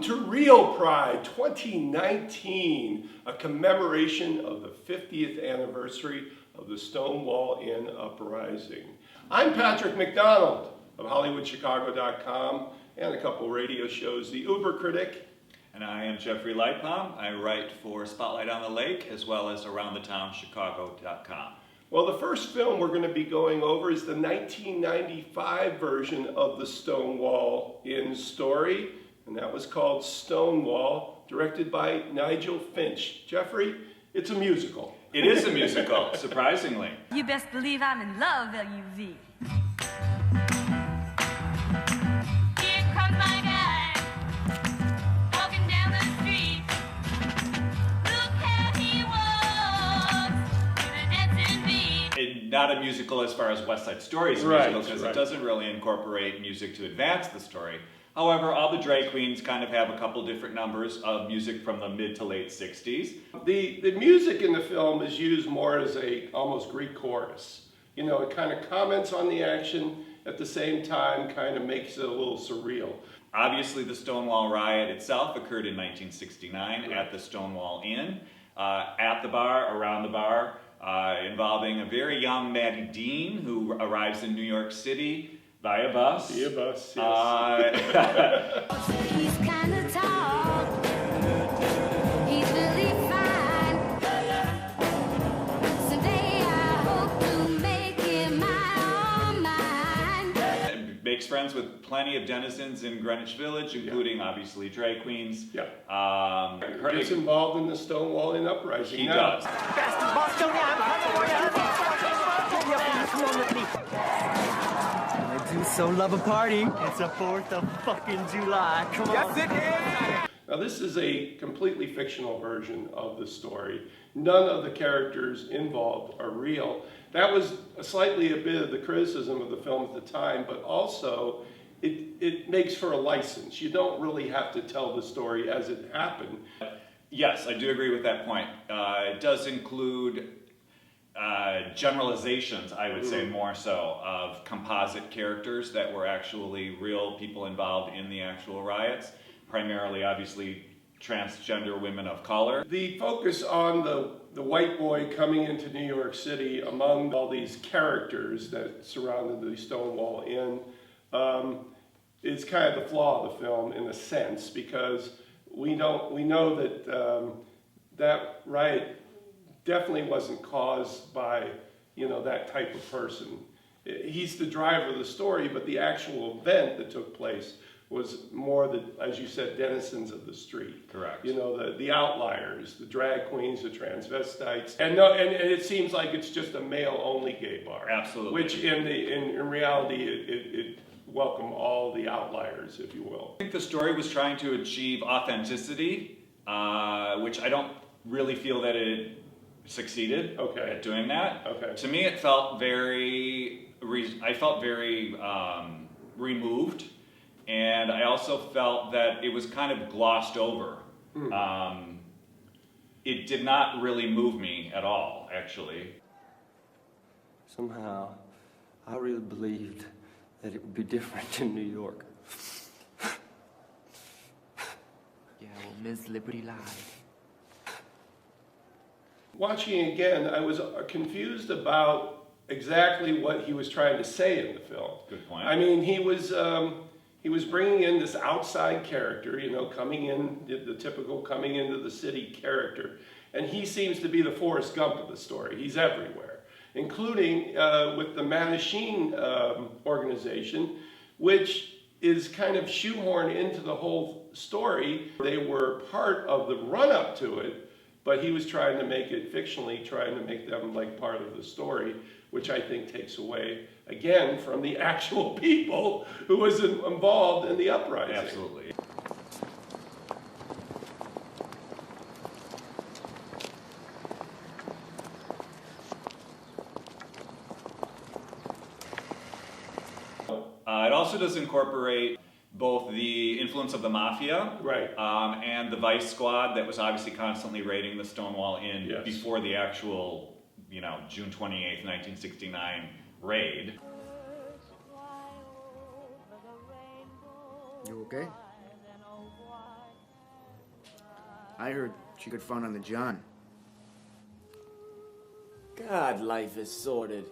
to Real Pride 2019, a commemoration of the 50th anniversary of the Stonewall Inn uprising. I'm Patrick McDonald of HollywoodChicago.com and a couple radio shows, The Uber Critic. And I am Jeffrey Leibham. I write for Spotlight on the Lake as well as AroundTheTownChicago.com. Well, the first film we're going to be going over is the 1995 version of the Stonewall Inn story, and that was called Stonewall, directed by Nigel Finch. Jeffrey, it's a musical. It is a musical, surprisingly. You best believe I'm in love, L-U-V. Here comes my guy, walking down the street. Look how he walks, with a dancing beat. Not a musical as far as West Side Story is a musical, because it doesn't really incorporate music to advance the story. However, all the drag queens kind of have a couple different numbers of music from the mid to late 60s. The music in the film is used more as a almost Greek chorus. You know, it kind of comments on the action, at the same time kind of makes it a little surreal. Obviously, the Stonewall riot itself occurred in 1969 at the Stonewall Inn, at the bar, around the bar, involving a very young Maddie Dean who arrives in New York City via bus. Via bus, yes. He's kind of tall. He's really fine. Someday I hope to make him my own mind. Makes friends with plenty of denizens in Greenwich Village, including obviously drag queens. Yeah. Gets involved in the Stonewall Inn uprising. He does. I do so love a party. It's the 4th of fucking July. Come on. Yes, it is. Now this is a completely fictional version of the story. None of the characters involved are real. That was slightly a bit of the criticism of the film at the time, but also it makes for a license. You don't really have to tell the story as it happened. Yes, I do agree with that point. It does include generalizations, I would say more so, of composite characters that were actually real people involved in the actual riots, primarily obviously transgender women of color. The focus on the white boy coming into New York City among all these characters that surrounded the Stonewall Inn is kind of the flaw of the film in a sense, because we know that that riot definitely wasn't caused by, you know, that type of person. He's the driver of the story, but the actual event that took place was more the, as you said, denizens of the street. Correct. You know, the outliers, the drag queens, the transvestites, and it seems like it's just a male-only gay bar. Absolutely. Which in reality it welcomed all the outliers, if you will. I think the story was trying to achieve authenticity, which I don't really feel that it succeeded at doing that. Okay. To me, it felt very, I felt very removed, and I also felt that it was kind of glossed over. It did not really move me at all, actually. Somehow, I really believed that it would be different in New York. Yeah, well, Ms. Liberty lied. Watching it again, I was confused about exactly what he was trying to say in the film. Good point. I mean, he was bringing in this outside character, you know, coming in, the typical coming into the city character, and he seems to be the Forrest Gump of the story. He's everywhere, including with the Mattachine organization, which is kind of shoehorned into the whole story. They were part of the run-up to it, but he was trying to make it fictionally, trying to make them like part of the story, which I think takes away, again, from the actual people who was involved in the uprising. Absolutely. It also does incorporate both the influence of the mafia, and the Vice Squad that was obviously constantly raiding the Stonewall Inn before the actual, you know, June 28th, 1969 raid. You okay? I heard she could phone on the John. God, life is sordid.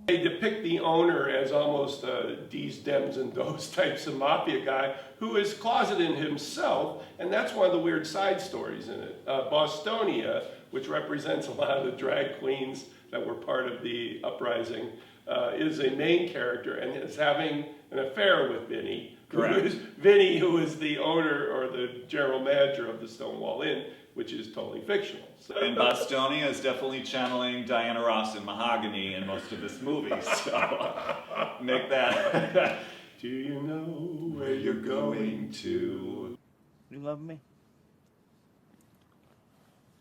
They depict the owner as almost a D's, Dems, and those types of mafia guy who is closeted himself, and that's one of the weird side stories in it. Bostonia, which represents a lot of the drag queens that were part of the uprising, is a main character and is having an affair with Vinny. Correct. Vinny, who is the owner or the general manager of the Stonewall Inn, which is totally fictional. So, And Bostonia is definitely channeling Diana Ross in Mahogany in most of this movie, so make that. do you know where you're going to? You love me?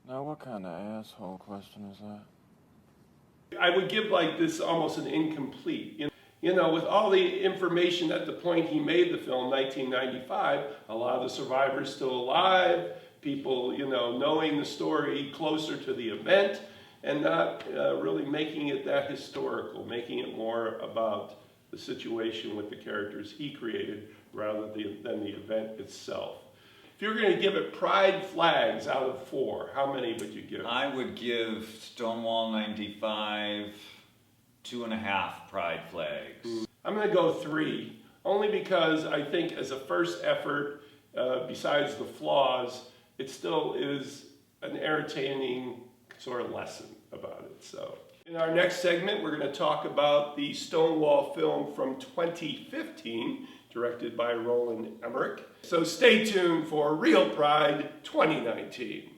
Now, what kind of asshole question is that? I would give like this almost an incomplete. You know, with all the information at the point he made the film, 1995, a lot of the survivors still alive, people, you know, knowing the story closer to the event, and not really making it that historical, making it more about the situation with the characters he created rather than the event itself. If you're going to give it pride flags out of 4, how many would you give? I would give Stonewall 95 2.5 pride flags. I'm going to go 3, only because I think as a first effort, besides the flaws, it still is an entertaining sort of lesson about it. So, in our next segment, we're going to talk about the Stonewall film from 2015, directed by Roland Emmerich. So stay tuned for Real Pride 2019.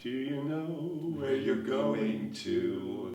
Do you know where you're going to?